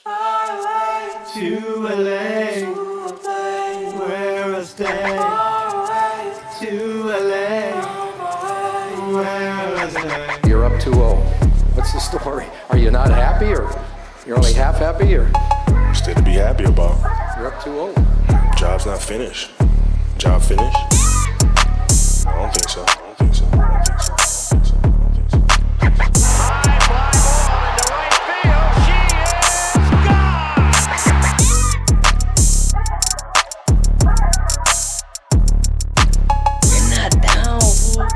To LA, where I stay. To LA, where I stay. You're up 2-0. What's the story? Are you not happy, or you're only half happy, or Still to be happy about. you're up 2-0? Job's not finished. Job finished? I don't think so. I don't think so. I don't think so. I don't think so. I don't think so. High fly ball into right field. She is gone. We're not down, fool.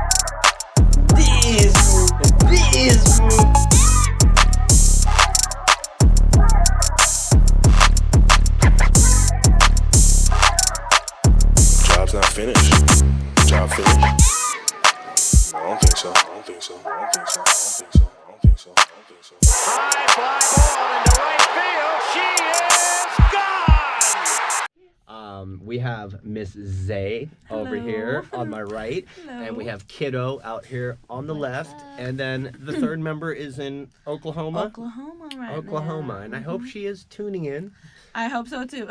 This, fool. Job's not finished. Job finished? I don't think so. I don't think so. I don't think so. I don't think so. I don't think so. I don't think so. High fly ball into right field. She is gone. We have Miss Zay over here on my right, and we have Kiddo out here on the left, and then the third member is in Oklahoma. Oklahoma, And I hope she is tuning in. I hope so too.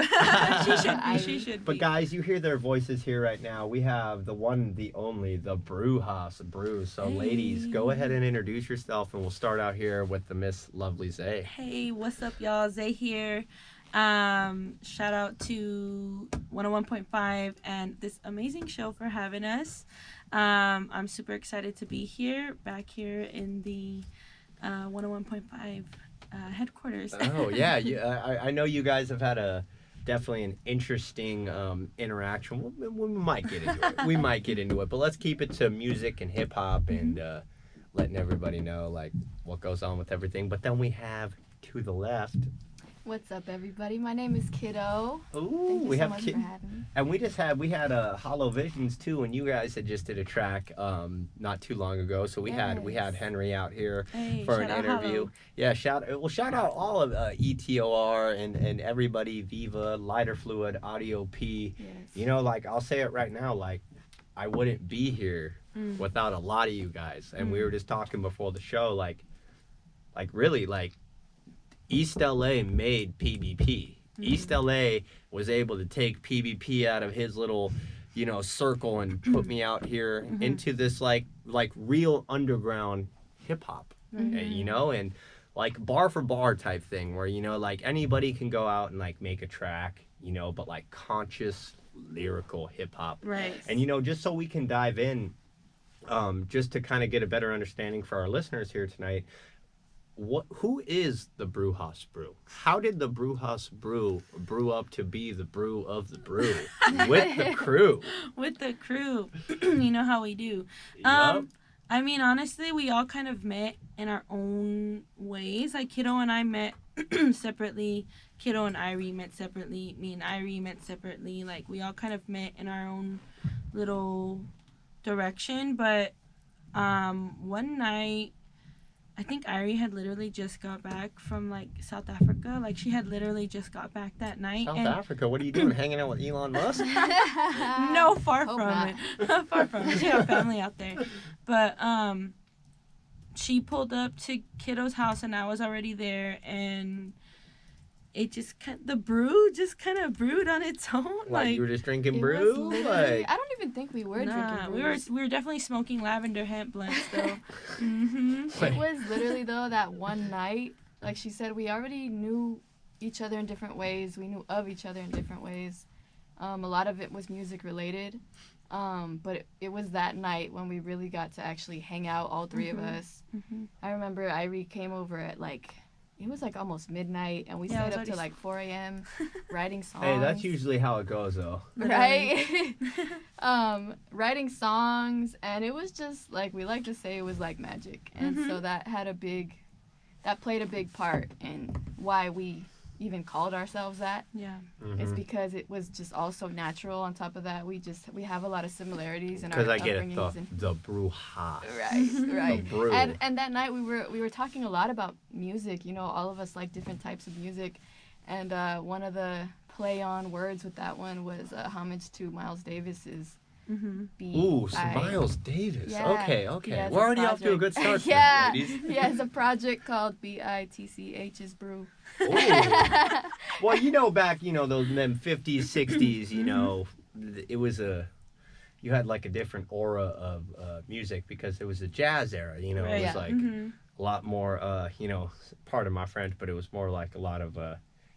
She should be. But guys, you hear their voices here right now. We have the one, the only, the Bruxas Brew. So ladies, go ahead and introduce yourself, and we'll start out here with the Miss Lovely Zay. Hey, what's up, y'all? Zay here. Shout out to 101.5 and this amazing show for having us. I'm super excited to be here, back here in the 101.5 headquarters. Oh yeah, I know you guys have had definitely an interesting interaction. We might get into it. We might get into it, but let's keep it to music and hip hop and letting everybody know like what goes on with everything. But then we have to the left. What's up, everybody? My name is Kiddo. Ooh, Thank you we so have much Kid, for having me. and we had Hollow Visions too, and you guys had just did a track not too long ago. So we had Henry out here Hey, for an shout out interview. Hollow. Yeah, shout out all of ETOR and everybody, Viva, Lighter Fluid, Audio P. Yes. You know, like I'll say it right now, like I wouldn't be here Mm. without a lot of you guys. And we were just talking before the show, like really, like East LA made PBP. East LA was able to take PBP out of his little, circle and put me out here into this like real underground hip hop, and like bar for bar type thing where, like anybody can go out and like make a track, but like conscious lyrical hip hop. Right. And, just so we can dive in, just to kind of get a better understanding for our listeners here tonight, who is the Bruxas Brew? How did the Bruxas Brew brew up to be the brew of the brew with the crew? With the crew. You know how we do. Yup. I mean, honestly, we all kind of met in our own ways. Like, Kiddo and I met separately. Kiddo and Irie met separately. Me and Irie met separately. Like, we all kind of met in our own little direction. But one night, I think Irie had literally just got back from, like, South Africa. Like, she had literally just got back that night. South Africa? What are you doing? Hanging out with Elon Musk? No, far Hope from not. it. Far from it. She had a family out there. But she pulled up to Kiddo's house, and I was already there, and it just the brew just kind of brewed on its own. Like you were just drinking It brew? was literally- Like I don't even think we were nah, drinking we brews. were definitely smoking lavender hemp blunts though. Mm-hmm. It was literally, though, that one night, like she said, we already knew each other in different ways. We knew of each other in different ways. A lot of it was music related. But it was that night when we really got to actually hang out, all three of us. Mm-hmm. I remember Irie came over at it was like almost midnight, and we Yeah, it stayed was up till already like 4 a.m. writing songs. hey, that's usually how it goes, though. Right? Writing songs, and it was just like, we like to say it was like magic. And so that played a big part in why we even called ourselves that. Yeah. It's because it was just all so natural. On top of that, we have a lot of similarities in our Because I get it, upbringings and- the Bruxas. Right. The brew. And that night we were talking a lot about music. All of us like different types of music, and one of the play on words with that one was homage to Miles Davis's Ooh, so Miles Davis. Yeah, Okay. he has We're a already off to a good project. start. Yeah, There, ladies. he has a project called Bruxas Brew. Ooh. Well, back, those them 50s, 60s, it was you had like a different aura of music because it was a jazz era, it was Yeah. like a lot more, pardon my French, but it was more like a lot of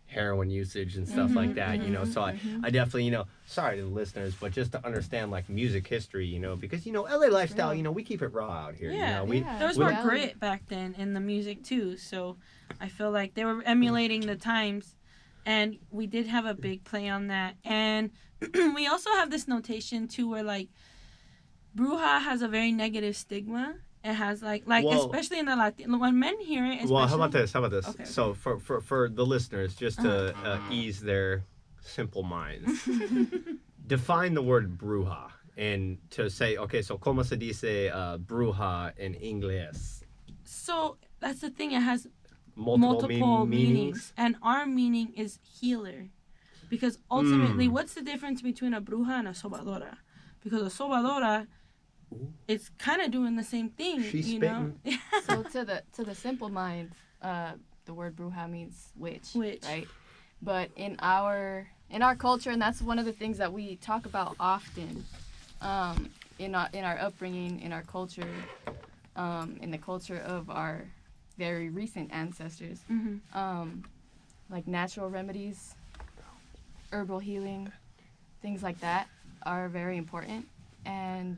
heroin usage and stuff like that, so I definitely, sorry to the listeners, but just to understand like music history, because, LA lifestyle, we keep it raw out here, Yeah, there was we- more grit back then in the music too, so I feel like they were emulating the times, and we did have a big play on that. And we also have this notation too where like bruja has a very negative stigma. It has like Well, especially in the Latino, when men hear it, especially, Well, how about this? Okay. So for the listeners, just to ease their simple minds, define the word bruja and to say, okay, so como se dice bruja in English? So that's the thing, it has Multiple meanings, and our meaning is healer, because ultimately what's the difference between a bruja and a sobadora? Because a sobadora, it's kind of doing the same thing. She's you know. So to the simple mind, the word bruja means witch, right? But in our culture, and that's one of the things that we talk about often, in our upbringing, in our culture, in the culture of our very recent ancestors, like natural remedies, herbal healing, things like that are very important. And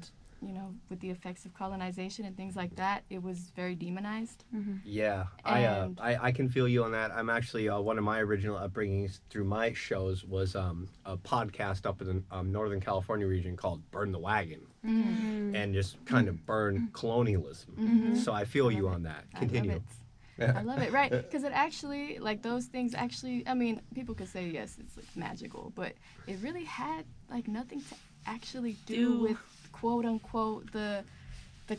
with the effects of colonization and things like that, it was very demonized. Yeah, I can feel you on that. I'm actually one of my original upbringings through my shows was a podcast up in the Northern California region called Burn the Wagon, and just kind of burn colonialism. So I feel you on that. Continue. I love it, right? Because it actually, like, those things actually, I mean, people could say, yes, it's like magical, but it really had like nothing to actually do with quote unquote the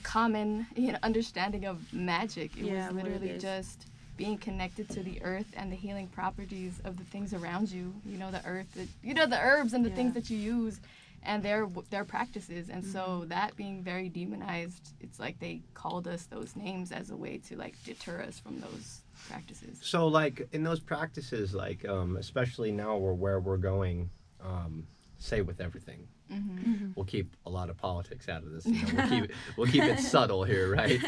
common understanding of magic. It was literally just being connected to the earth and the healing properties of the things around you. The earth, the herbs and the things that you use, and their practices. And so that being very demonized, it's like they called us those names as a way to like deter us from those practices. So like in those practices, like especially now where we're going, say with everything. We'll keep a lot of politics out of this. We'll keep it subtle here, right?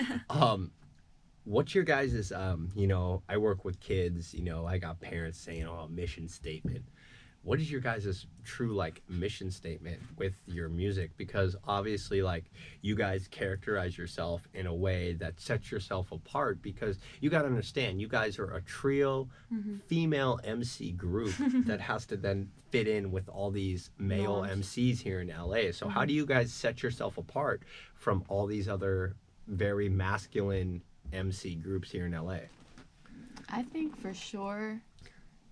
What's your guys' I work with kids, I got parents saying, a mission statement. What is your guys' true like mission statement with your music? Because obviously like you guys characterize yourself in a way that sets yourself apart, because you got to understand you guys are a trio female MC group that has to then fit in with all these male MCs here in LA. So how do you guys set yourself apart from all these other very masculine MC groups here in LA? I think for sure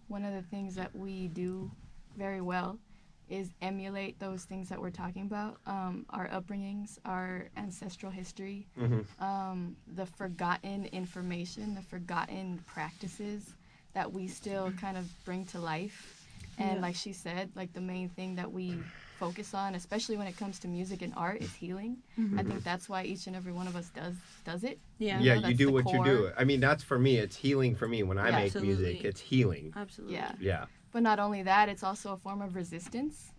one of the things that we do very well is emulate those things that we're talking about, our upbringings, our ancestral history, the forgotten information, the forgotten practices that we still kind of bring to life. And like she said, like the main thing that we focus on, especially when it comes to music and art, is healing. I think that's why each and every one of us does it. You do what you do. I mean, that's for me. It's healing for me. When I make music, it's healing. Absolutely. Yeah. But not only that, it's also a form of resistance.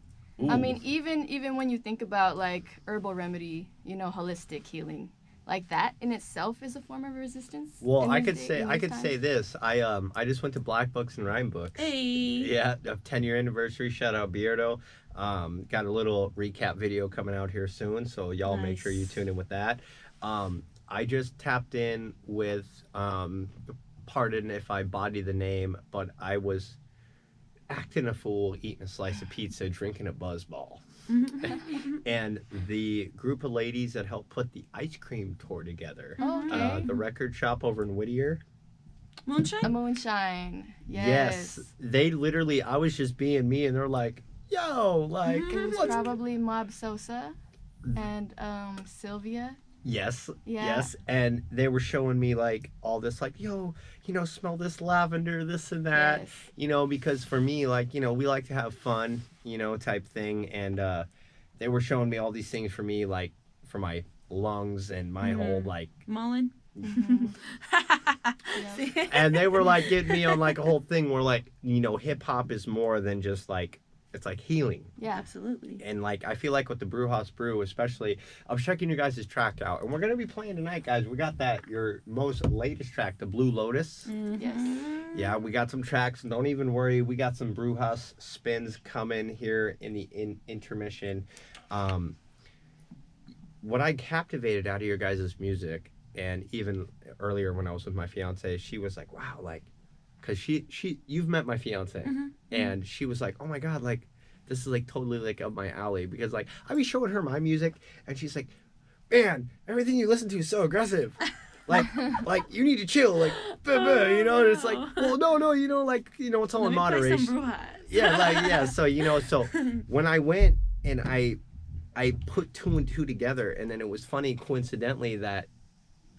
I mean, even when you think about like herbal remedy, holistic healing, like that in itself is a form of resistance. Well, I could say this. I just went to Black Books and Rhyme Books. Hey. Yeah, a 10-year anniversary. Shout out Beardo. Got a little recap video coming out here soon, so y'all make sure you tune in with that. I just tapped in with, pardon if I body the name, but I was acting a fool, eating a slice of pizza, drinking a buzzball. And the group of ladies that helped put the ice cream tour together, the record shop over in Whittier. Moonshine? A moonshine. Yes. They literally, I was just being me, and they're like, yo, like, It was probably Mob Sosa and Sylvia. Yes. Yeah. Yes. And they were showing me like all this, like, yo, smell this lavender, this and that, because for me, like, we like to have fun, type thing. And they were showing me all these things for me, like for my lungs and my whole like, Mullen. and they were like getting me on like a whole thing where like, you know, hip hop is more than just like, it's like healing. Yeah. Absolutely. And like, I feel like with the Bruxas Brew, especially, I was checking your guys' track out, and we're gonna be playing tonight, guys. We got your most latest track, the Blue Lotus. Yes. Yeah, we got some tracks. Don't even worry, we got some Bruxas spins coming here in the intermission. What I captivated out of your guys' music, and even earlier when I was with my fiance, she was like, "Wow, like," because you've met my fiance, and she was like, "Oh my God, like." This is like totally like up my alley, because like I be showing her my music and she's like, "Man, everything you listen to is so aggressive. Like you need to chill, like you know." And it's like, well, no, you know, like, you know, it's all in moderation. Some Brujas. Yeah, like, yeah. So, you know, so when I went and I put 2 and 2 together, and then it was funny coincidentally that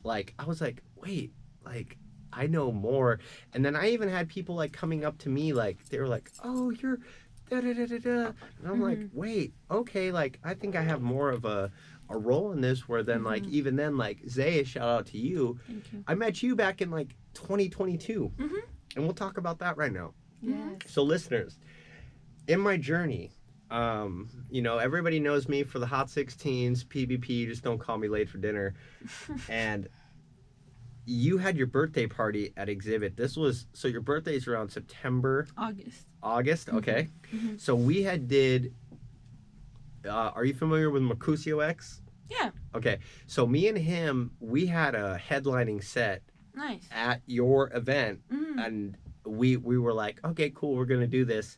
like I was like, wait, like I know more. And then I even had people like coming up to me, like they were like, "Oh, you're da da da da da," and I'm like, wait, okay, like I think I have more of a role in this, where then like even then, like Zaya, shout out to you. Thank you. I met you back in like 2022, and we'll talk about that right now. Yes. So listeners, in my journey, you know, everybody knows me for the Hot 16s, PBP, just don't call me late for dinner. And you had your birthday party at Exhibit. This was, so your birthday's around September. August, okay. So we did, are you familiar with Mercutio X? Yeah. Okay, so me and him, we had a headlining set Nice. at your event, and we were like, okay, cool, we're gonna do this.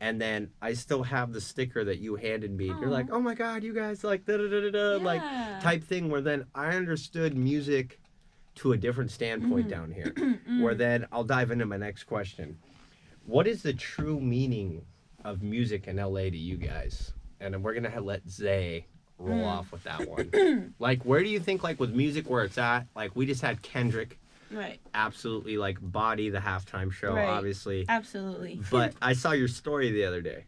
And then I still have the sticker that you handed me. You're like, "Oh my God, you guys like da da da da da," like type thing, where then I understood music to a different standpoint down here, where then I'll dive into my next question. What is the true meaning of music in LA to you guys? And then we're gonna let Zay roll off with that one. Like, where do you think, like with music, where it's at? Like, we just had Kendrick, Right. absolutely like body the halftime show, Right. obviously. Absolutely. But I saw your story the other day.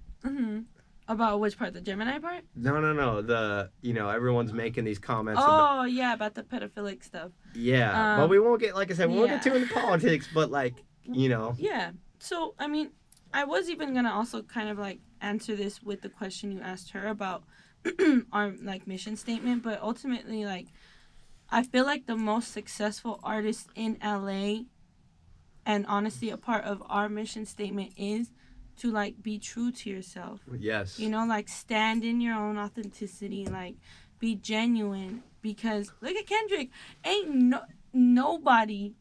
About which part? The Gemini part? No. The, you know, everyone's making these comments. Oh, yeah, about the pedophilic stuff. Yeah, but we won't get, like I said, we won't get too into politics, but like, you know. Yeah. So, I mean, I was even going to also kind of like answer this with the question you asked her about our like mission statement, but ultimately, like, I feel like the most successful artists in LA, and honestly a part of our mission statement, is to like be true to yourself. Yes. You know, like stand in your own authenticity, like be genuine, because look at Kendrick. Ain't nobody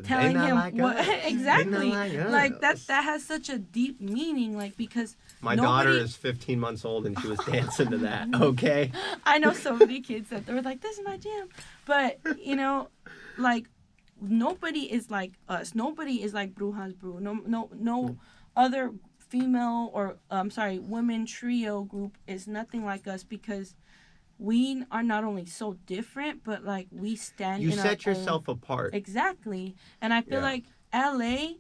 telling him like what us. exactly. They not Like us. that has such a deep meaning, like because My nobody- daughter is 15 months old and she was dancing to that, okay? I know so many kids that they're like, "This is my jam," but you know, like nobody is like us. Nobody is like Bruxas Brew. No other female or women trio group is nothing like us, because we are not only so different, but like we stand. You in set our yourself own... apart. Exactly, and I feel like LA,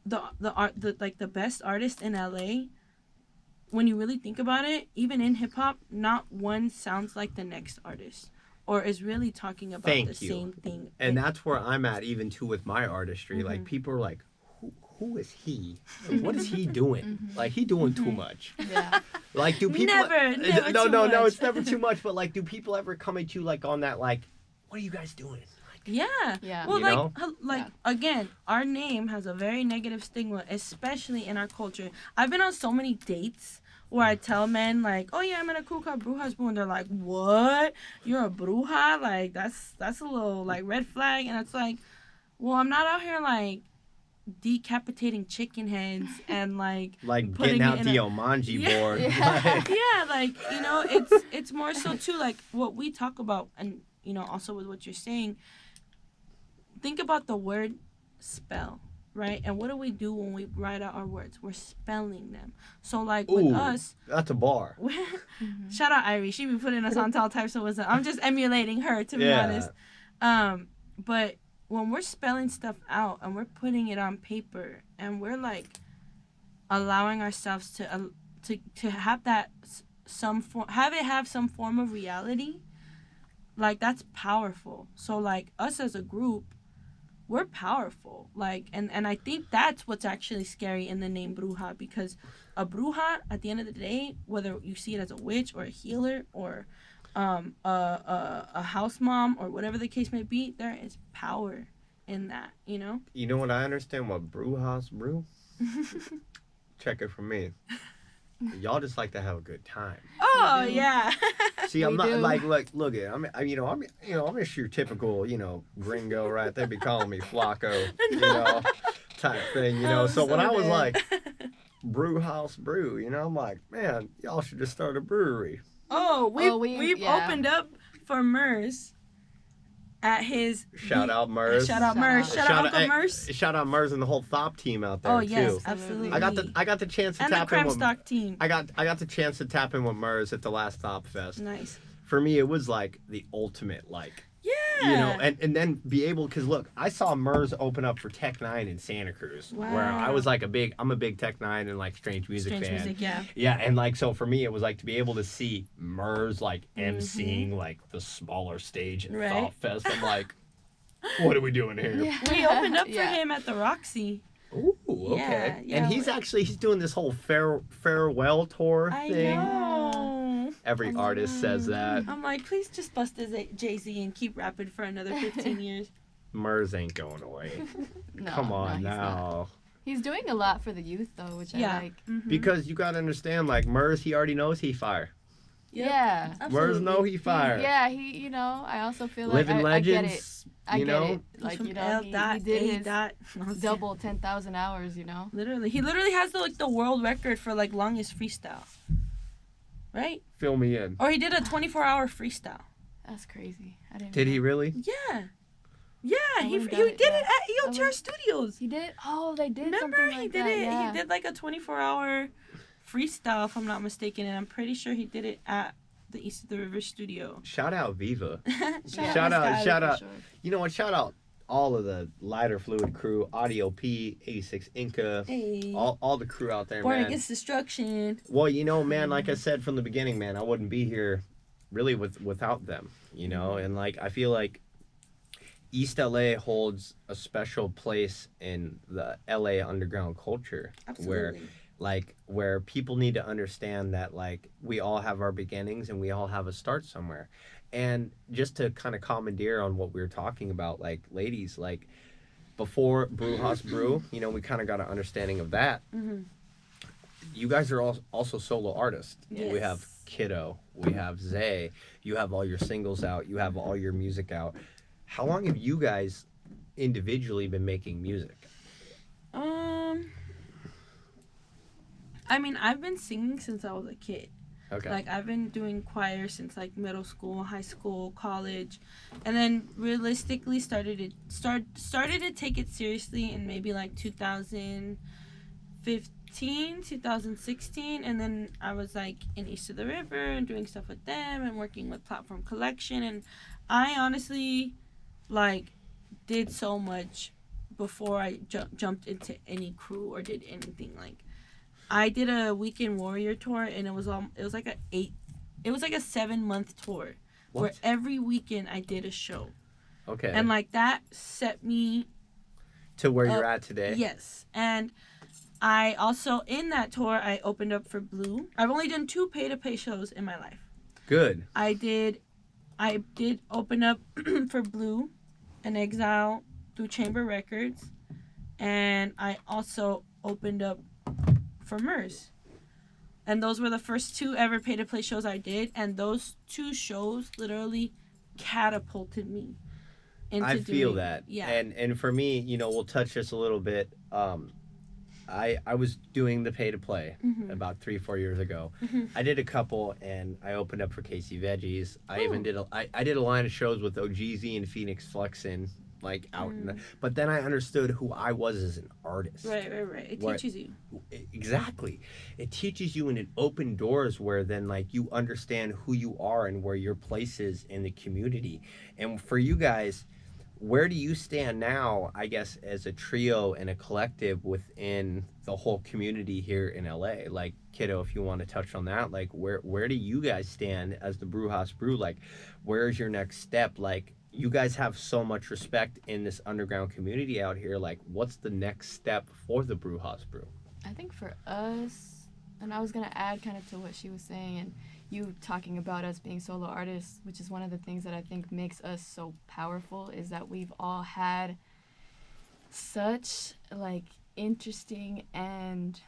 the best artists in LA, when you really think about it, even in hip hop, not one sounds like the next artist, or is really talking about same thing. And that's where I'm at, even too, with my artistry. Like, people are like, who is he? Like, what is he doing? Like, he doing too much. Yeah. Like, do people... Never no, too no, much. it's never too much. But, like, do people ever come at you, like, on that, like, what are you guys doing? Like, Yeah. Well, You like, know? Again, our name has a very negative stigma, especially in our culture. I've been on so many dates where I tell men, like, "Oh, yeah, I'm in a crew called Bruxas Brew," and they're like, "What? You're a bruja? Like, that's a little, like, red flag." And it's like, well, I'm not out here, like, decapitating chicken heads and, like getting putting out it the in Omanji Yeah. board. Yeah. Like, yeah, like, you know, it's more so too, like what we talk about, and you know, also with what you're saying, think about the word spell, right? And what do we do when we write out our words? We're spelling them. So like with ooh, us, that's a bar. shout out Irie, she be putting us on all types of wisdom. I'm just emulating her, to be Yeah. honest. But when we're spelling stuff out and we're putting it on paper and we're like allowing ourselves to have that have some form of reality, like that's powerful. So like us as a group, we're powerful. Like and I think that's what's actually scary in the name bruja, because a bruja at the end of the day, whether you see it as a witch or a healer or a house mom or whatever the case may be, there is power in that, you know? You know what I understand? What Bruxas Brew? Check it from me. Y'all just like to have a good time. Oh yeah. See, I'm We not do. like look at I'm just your typical gringo right? They be calling me Flacco, type thing, I'm So when I was dead. like Bruxas Brew, I'm like, man, y'all should just start a brewery. We've yeah. opened up for Mers at his Shout out Mers. Shout out Mers. Shout out Uncle Mers. Shout out Mers and the whole Thop team out there Oh yes, too. absolutely. I got the chance to and the tap in with Cramstock team. I got the chance to tap in with Mers at the last Thop Fest. Nice. For me, it was like the ultimate, Yeah. and then be able, because look, I saw Mers open up for Tech Nine in Santa Cruz, where I was like I'm a big Tech Nine and like Strange Music fan. Music, yeah. Yeah, and like so for me, it was like to be able to see Mers like emceeing like the smaller stage at Right. Thop Fest. I'm like, what are we doing here? We opened up for Yeah. him at the Roxy. Ooh, okay. Yeah, and yeah. he's doing this whole farewell tour I thing. know. Every artist says that. I'm like, please just bust his Jay-Z and keep rapping for another 15 years. Mers ain't going away. No, Come no, on he's not. now. He's doing a lot for the youth though, which Yeah. I like. Mhm. Because you gotta understand, like Mers, he already knows he fire. Yep. Yeah. Mers Absolutely. know he fire. Yeah, I also feel like Living I get it. legends. I you get know? it. Like, From he did A his dot. double 10,000 hours, Literally, he literally has the world record for like longest freestyle, right? Fill me in. Or he did a 24-hour freestyle. That's crazy. I didn't Did know. he really? Yeah, yeah. He would've did done it it, yeah. at EOTR would've- Studios. He did? Oh, they did Remember, something he like did that. it. Yeah. He did like a 24-hour freestyle, if I'm not mistaken, and I'm pretty sure he did it at the East of the River studio. Shout out Viva. Shout out, shout out. For sure. You know what? Shout out all of the Lighter Fluid crew, Audio P, 86 Inca, Hey. all the crew out there, Born man. Against Destruction. Well, man, like I said from the beginning, man, I wouldn't be here really without them, and like I feel like East LA holds a special place in the LA underground culture Absolutely. where people need to understand that like we all have our beginnings and we all have a start somewhere. And just to kind of commandeer on what we were talking about, like ladies, like before Bruxas Brew, we kind of got an understanding of that. Mm-hmm. You guys are also solo artists. Yes. We have Kiddo, we have Zay, you have all your singles out, you have all your music out. How long have you guys individually been making music? I mean, I've been singing since I was a kid. Okay. Like, I've been doing choir since, like, middle school, high school, college. And then, realistically, started to take it seriously in maybe, like, 2015, 2016. And then I was, like, in East of the River and doing stuff with them and working with Platform Collection. And I honestly, like, did so much before I jumped into any crew or did anything. Like, I did a Weekend Warrior tour, and it was like a 7-month tour where What? every weekend I did a show, Okay. and like that set me to where you're at today? Yes, and I also in that tour I opened up for Blue. I've only done 2 pay-to-play shows in my life. Good. I did open up for Blue and Exile through Chamber Records, and I also opened up for Mers. And those were the first 2 ever pay-to-play shows I did, and those 2 shows literally catapulted me into I feel doing- that. Yeah. And for me, we'll touch this a little bit. I was doing the pay to play Mhm. about 3-4 years ago. Mhm. I did a couple, and I opened up for Casey Veggies. I even did I did a line of shows with OGZ and Phoenix Flexin, like out in the, but then I understood who I was as an artist. Right. It What- teaches you. Exactly. It teaches you and it open doors where then like you understand who you are and where your place is in the community. And for you guys, where do you stand now, I guess, as a trio and a collective within the whole community here in LA? Like, Kiddo, if you want to touch on that, like, where do you guys stand as the Bruxas Brew? Like, where's your next step? Like, you guys have so much respect in this underground community out here. Like, what's the next step for the Bruxas Brew? I think for us, and I was going to add kind of to what she was saying, and you talking about us being solo artists, which is one of the things that I think makes us so powerful, is that we've all had such, like, interesting and,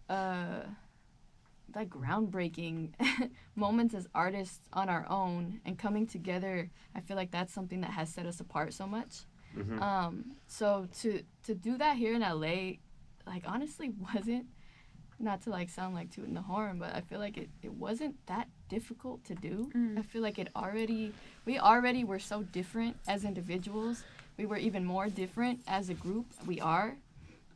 like, groundbreaking moments as artists on our own, and coming together. I feel like that's something that has set us apart so much. So to do that here in LA, like, honestly wasn't, not to, like, sound like tooting the horn, but I feel like it wasn't that difficult to do. I feel like we already were so different as individuals. We were even more different as a group. We are.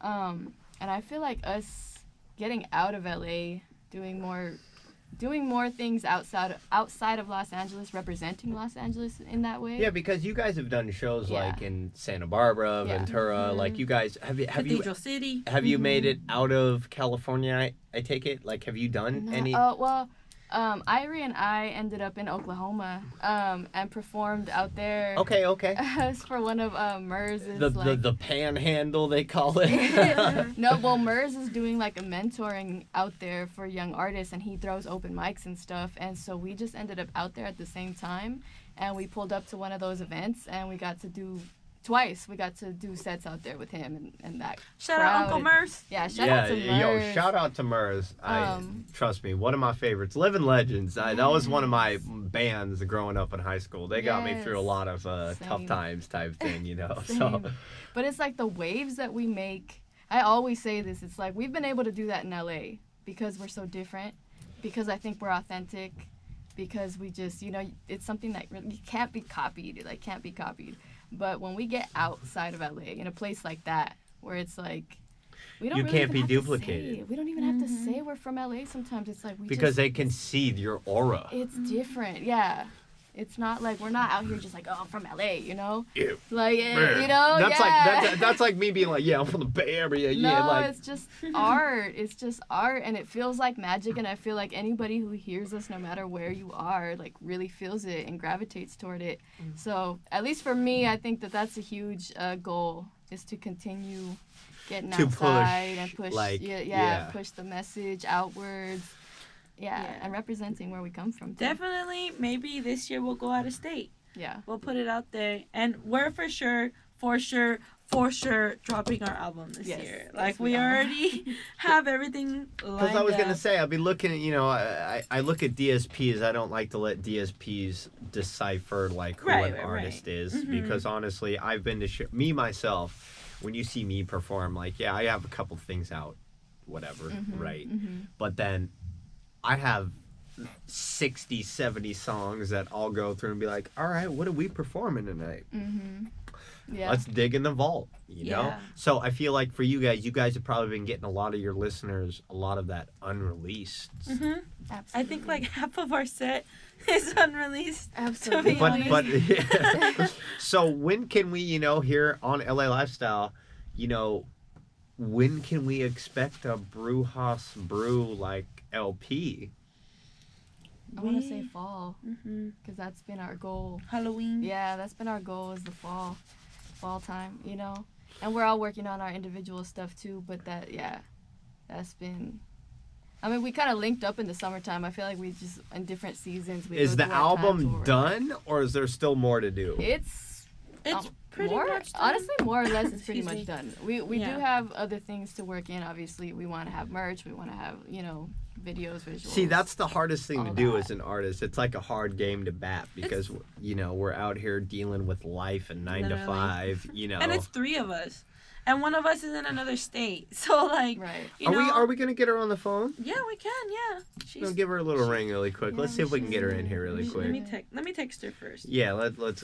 And I feel like us getting out of LA, doing more things outside of Los Angeles, representing Los Angeles in that way. Yeah, because you guys have done shows like in Santa Barbara, Ventura. Like, you guys have Cathedral City. Have you made it out of California? I take it. Like, have you done any? Well, Irie and I ended up in Oklahoma and performed out there. Okay. For one of Merz's, the panhandle, they call it. No, well, Merz is doing, like, a mentoring out there for young artists, and he throws open mics and stuff, and so we just ended up out there at the same time, and we pulled up to one of those events, and we got to do sets out there with him and that Shout crowd. out Uncle Merz. Yeah, shout out to Merz. Shout out to Merz. Trust me, one of my favorites. Living Legends. That was one of my bands growing up in high school. They got me through a lot of tough times type thing, you know. So, but it's like the waves that we make. I always say this. It's like we've been able to do that in LA because we're so different, because I think we're authentic, because we just, you know, it's something that really can't be copied. Like, can't be copied. But when we get outside of LA, in a place like that, where it's like, we don't you really can't even be have duplicated. To say it. We don't even have to say we're from LA sometimes. It's like because they can see your aura. It's different, yeah. It's not like we're not out here just like, oh, I'm from LA, you know? Ew. Like, Man. you know, that's yeah. like that's like me being like, yeah, I'm from the Bay Area. No, yeah, like it's just art. It's just art, and it feels like magic. And I feel like anybody who hears us, no matter where you are, like, really feels it and gravitates toward it. So at least for me, I think that that's a huge goal, is to continue getting to outside and push, push, like, push the message outwards. Yeah, and representing where we come from. Too. Definitely, maybe this year we'll go out of state. Yeah. We'll put it out there. And we're for sure dropping our album this year. Like, yes, we already have everything lined up. Because I was going to say, I'll be looking at, you know, I look at DSPs. I don't like to let DSPs decipher, like, who an artist is. Because, honestly, I've been to me, myself, when you see me perform, like, yeah, I have a couple things out, whatever, right? But then I have 60, 70 songs that I'll go through and be like, all right, what are we performing tonight? Yeah. Let's dig in the vault, you know? So I feel like for you guys have probably been getting a lot of your listeners, a lot of that unreleased. Absolutely. I think like half of our set is unreleased. Absolutely. But yeah. So when can we, you know, here on LA Lifestyle, you know, when can we expect a Bruxas Brew, like, LP? I want to say fall, because that's been our goal. Halloween. Yeah, that's been our goal, is the fall time, you know? And we're all working on our individual stuff too, but that's been, I mean, we kind of linked up in the summertime. I feel like we just, in different seasons. Is the album done, or is there still more to do? It's pretty much done. Honestly, more or less, it's pretty much done. We do have other things to work in. Obviously, we want to have merch. We want to have, you know, videos, visuals. See, that's the hardest thing to do as an artist. It's like a hard game to bat because, you know, we're out here dealing with life and 9 to 5, you know. And it's 3 of us. And one of us is in another state. So, like, you know, are we going to get her on the phone? Yeah, we can, yeah. We'll give her a little ring really quick. Let's see if we can get her in here really quick. Let me text her first. Yeah, let's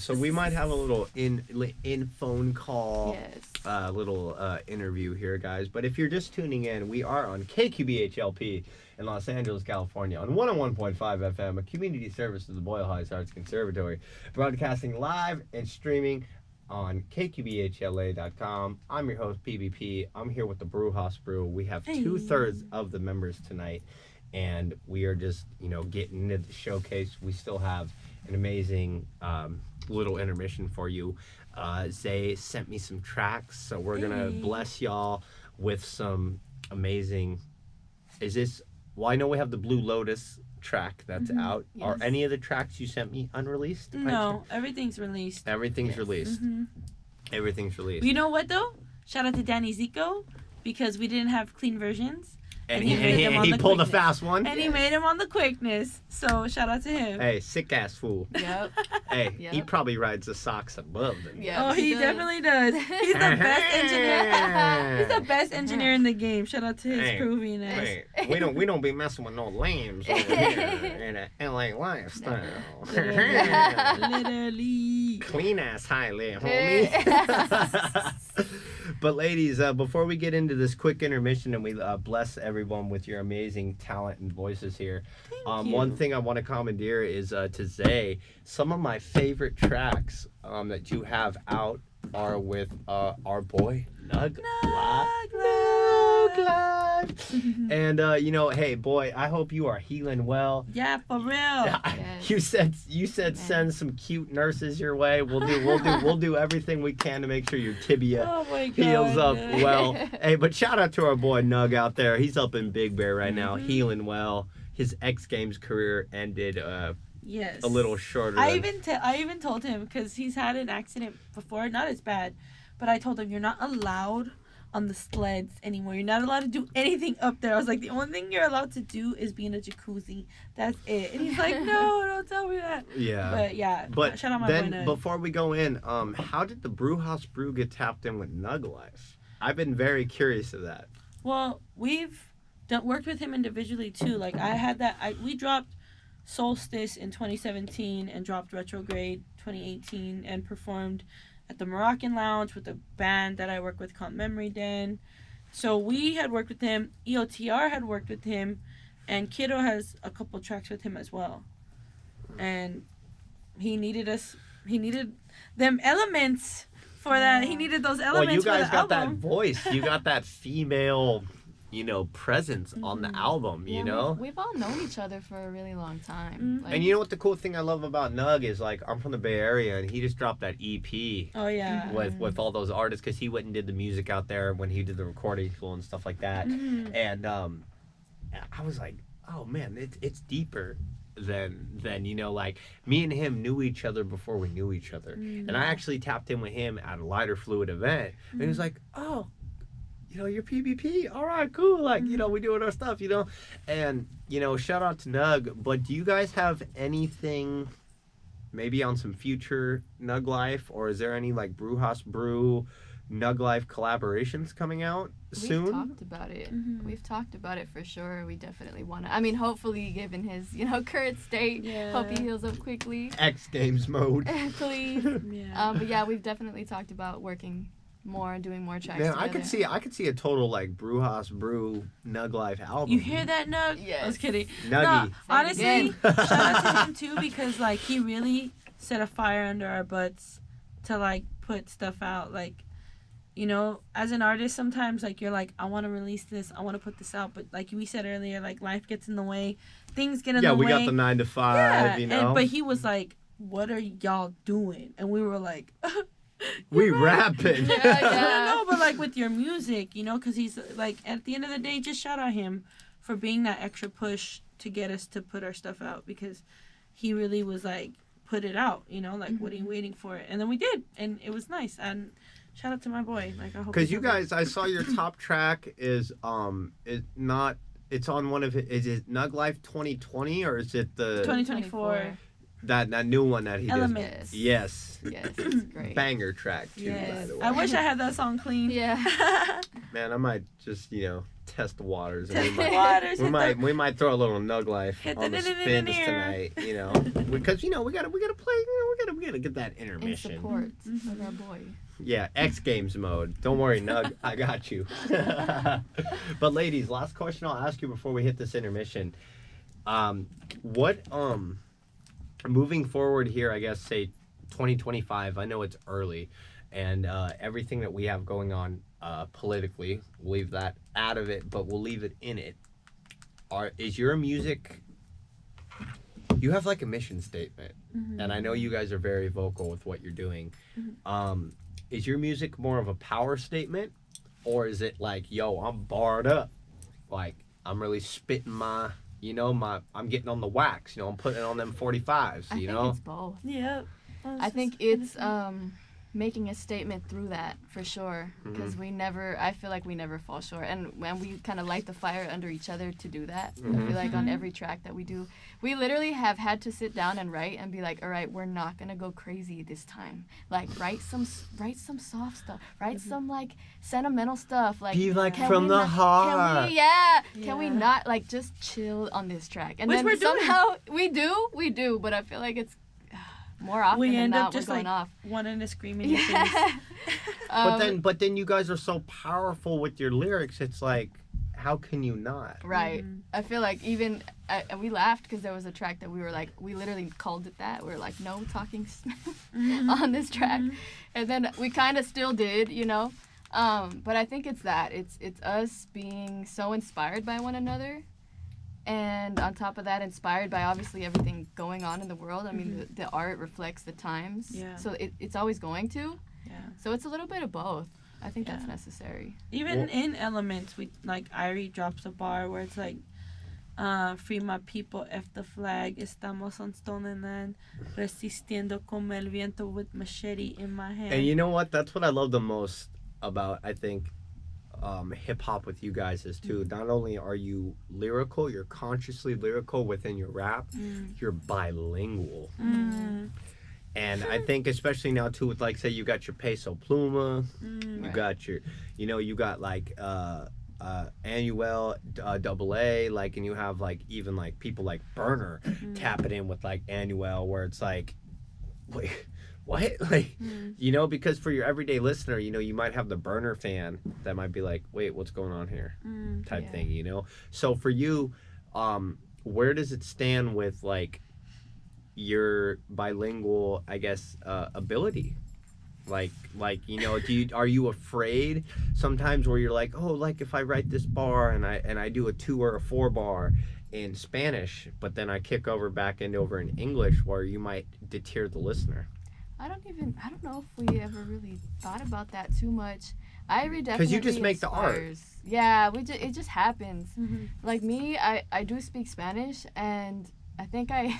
so we might have a little in phone call little interview here, guys. But if you're just tuning in, we are on KQBHLP in Los Angeles, California on 101.5 FM, a community service of the Boyle Heights Arts Conservatory, broadcasting live and streaming on kqbhla.com. I'm your host, PBP. I'm here with the Bruxas Brew. We have 2/3 of the members tonight, and we are just, getting into the showcase. We still have an amazing little intermission for you. Zay sent me some tracks, so we're going to bless y'all with some amazing... Well, I know we have the Blue Lotus track that's out. Yes. Are any of the tracks you sent me unreleased? No, everything's released. Everything's released. Everything's released. You know what though? Shout out to Danny Zico because we didn't have clean versions. And he pulled a fast one. And he made him on the quickness. So shout out to him. Hey, sick ass fool. Yep. Hey, Yep. he probably rides the socks above them. Yeah. Oh, he definitely does. He's the best engineer. He's the best engineer in the game. Shout out to his Hey, grooviness. Hey, we don't be messing with no lambs over here in a LA lifestyle. Literally. Clean ass highlight, homie. But ladies, before we get into this quick intermission and we bless everyone with your amazing talent and voices here, Thank you. one thing I want to commandeer is to Zay. Some of my favorite tracks that you have out are with our boy Nug Live. And hey boy, I hope you are healing well. Yeah, for real. Yes. You said send some cute nurses your way. We'll do everything we can to make sure your tibia Oh my God. heals up well. Hey, but shout out to our boy Nug out there. He's up in Big Bear right now, healing well. His X Games career ended Yes. a little shorter. I even told him because he's had an accident before, not as bad, but I told him you're not allowed on the sleds anymore. You're not allowed to do anything up there. I was like, the only thing you're allowed to do is be in a jacuzzi. That's it. And he's like, no, don't tell me that. Yeah. But yeah, But shout out my boy then Nug. before we go in, how did the Bruxas Brew get tapped in with Nug Life? I've been very curious of that. Well, we've worked with him individually too. Like we dropped Solstice in 2017 and dropped Retrograde 2018 and performed at the Moroccan Lounge with a band that I work with called Memory Den. So we had worked with him. EOTR had worked with him, and Kiddo has a couple tracks with him as well. And he needed them elements for that. He needed those elements Well, you guys for the got album. that voice. You got that female, presence on the album, We've all known each other for a really long time. Mm-hmm. Like, And you know what the cool thing I love about Nug is, like, I'm from the Bay Area, and he just dropped that EP Oh yeah. with all those artists, because he went and did the music out there when he did the recording school and stuff like that. Mhm. And I was like, oh man, it's deeper than like me and him knew each other before we knew each other. And I actually tapped in with him at a lighter fluid event, and he was like, oh, you're PBP. All right, cool. Like, we doing our stuff, And, shout out to Nug. But do you guys have anything maybe on some future Nug Life? Or is there any, like, Bruxas Brew, Nug Life collaborations coming out soon? We've talked about it. We've talked about it for sure. We definitely want to. I mean, hopefully, given his, current state, hope he heals up quickly. X Games mode. Please. Yeah. But yeah, we've definitely talked about working more, doing more tracks Man, together. I could see a total, like, Bruxas Brew Nug Life album. You hear that, Nug? Yes. I was kidding. Nuggy. No, honestly, again. shout out to him too because like he really set a fire under our butts to like put stuff out. Like, as an artist, sometimes like you're like, I want to release this, I want to put this out, but like we said earlier, like life gets in the way, things get in the way. Yeah, we got the 9 to 5, Yeah, but he was like, "What are y'all doing?" And we were like. We rapping. No, but like with your music, because he's like at the end of the day, just shout out him for being that extra push to get us to put our stuff out because he really was like put it out, like what are you waiting for? And then we did, and it was nice. And shout out to my boy. Like I hope. Because you guys, I saw your top track is it's on one of is it Nug Life 2020 or is it the 2024. that new one that he Elements. did? Yes. Yes, it's great. Banger track too. By Yes, the way. I wish I had that song clean. Yeah. Man, I might just test the waters. And Test the waters. we might throw a little Nug Life Hit on the the spins near. tonight. Because we gotta play. We gotta get that In intermission. support of our boy. Yeah, X Games mode. Don't worry, Nug. I got you. But ladies, last question I'll ask you before we hit this intermission. Moving forward here, I guess, say 2025, I know it's early, and everything that we have going on politically, we'll leave that out of it, but we'll leave it in it. Is your music? You have like a mission statement, and I know you guys are very vocal with what you're doing. Is your music more of a power statement, or is it like, yo, I'm barred up, like I'm really spitting my, I'm getting on the wax, I'm putting it on them 45s, I think it's both. Yeah. I think it's making a statement through that for sure, because I feel like we never fall short, and when we kind of light the fire under each other to do that. I feel like on every track that we do, we literally have had to sit down and write and be like, all right, we're not gonna go crazy this time, like write some soft stuff, write some like sentimental stuff, like be like can from we the not- heart. can we not like just chill on this track, and Which then we're doing. somehow we do, but I feel like it's more often We than end not up just we're going like off. wanting to scream in your face. Yeah. But then you guys are so powerful with your lyrics. It's like, how can you not? Right. I feel like even and we laughed because there was a track that we were like, we literally called it that. We were like, no talking on this track, and then we kind of still did, But I think it's that. It's us being so inspired by one another. And on top of that, inspired by obviously everything going on in the world. I mean, the art reflects the times. Yeah. So it's always going to. Yeah. So it's a little bit of both. I think that's necessary. Even in Elements, we like Irie drops a bar where it's like, free my people, F the flag, estamos on stolen land, resistiendo como el viento with machete in my hand. And you know what? That's what I love the most about, I think, hip hop with you guys is too. Not only are you lyrical, you're consciously lyrical within your rap, you're bilingual. And I think especially now too with, like, say you got your Peso Pluma, you got your, you got like Annuel AA, like, and you have like even like people like Burner tapping in with like Annuel, where it's like, wait, what? Like, because for your everyday listener, you might have the Burner fan that might be like, wait, what's going on here? Type thing, So for you, where does it stand with like your bilingual, I guess, ability? Like, are you afraid sometimes where you're like, oh, like if I write this bar and I do a 2 or a 4 bar in Spanish, but then I kick back over in English, where you might deter the listener? I don't know if we ever really thought about that too much. Irie definitely Because you just make the art. inspires. Yeah, it just happens. Like me, I do speak Spanish, and I think I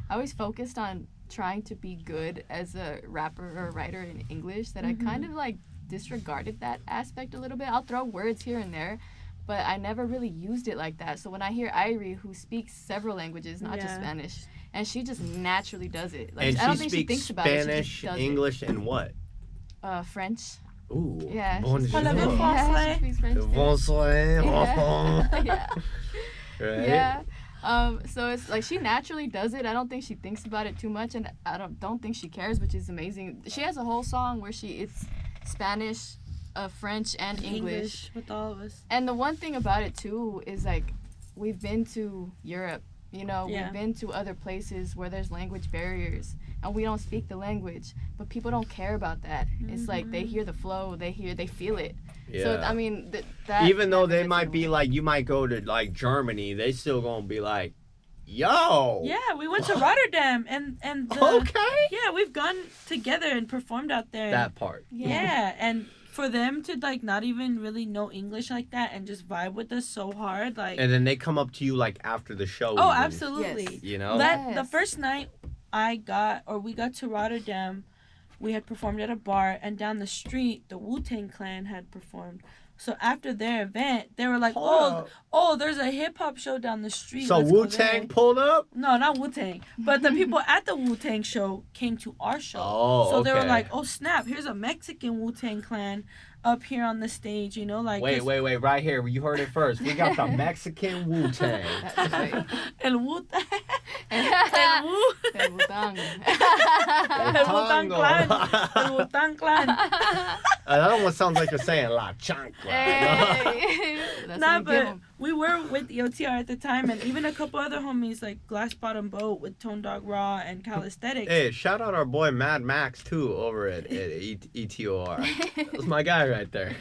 always focused on trying to be good as a rapper or a writer in English, that I kind of like disregarded that aspect a little bit. I'll throw words here and there, but I never really used it like that. So when I hear Irie, who speaks several languages, not just Spanish, and she just naturally does it. Like, And I don't she think speaks she thinks about it. She Spanish, just does English, and what? it. French. Ooh. Yeah. Bonjour. Yeah, she speaks French. too. Bonsoir. Yeah. Right? Yeah. So it's like she naturally does it. I don't think she thinks about it too much, and I don't think she cares, which is amazing. She has a whole song where it's Spanish, French, and English. with all of us. And the one thing about it too is like we've been to Europe, we've been to other places where there's language barriers and we don't speak the language, but people don't care about that. It's like they hear the flow, they feel it. Yeah. So I mean, that even though that they gets might in be the way. like, you might go to like Germany, they still gonna be like, yo. Yeah, we went to Rotterdam and Okay. Yeah, we've gone together and performed out there. That part. Yeah, and for them to like not even really know English like that and just vibe with us so hard, like. And then they come up to you like after the show. Oh, even, absolutely. Yes. You know. The Yes. first night we got to Rotterdam, we had performed at a bar, and down the street the Wu-Tang Clan had performed. So after their event, they were like, Hold "Oh, there's a hip hop show down the street." So Let's go Wu-Tang there." pulled up. No, not Wu-Tang. But the people at the Wu-Tang show came to our show. Oh, so they were okay. like, "Oh snap! Here's a Mexican Wu-Tang Clan up here on the stage." Like. Wait, right here. You heard it first. We got the Mexican Wu-Tang. That's right. And Wu-Tang. El Wu. El Wu-Tang. El Wu-Tang Clan. El Wu-Tang Clan. That almost sounds like you're saying La Chancla. Hey. That's Nah, what I give but 'em. we were with EOTR at the time, and even a couple other homies like Glass Bottom Boat with Tone Dog Raw and Calisthenics. Hey, shout out our boy Mad Max too over at ETOR. That's my guy right there.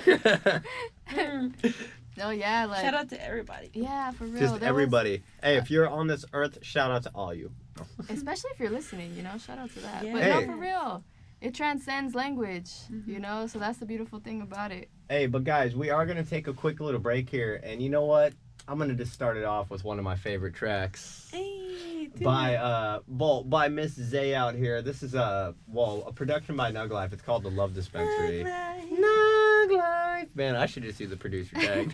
No, yeah, like Shout out to everybody. yeah, for real. Just There everybody. Hey, if you're on this earth, shout out to all you. was- especially if you're listening, you know, shout out to that. Yeah. But Hey. no, for real, it transcends language, you know. So that's the beautiful thing about it. Hey, but guys, we are gonna take a quick little break here, and you know what? I'm gonna just start it off with one of my favorite tracks Hey, dude. by Miss Zay out here. This is a production by Nug Life. It's called The Love Dispensary. Nug Life. Man, I should just use the producer tag.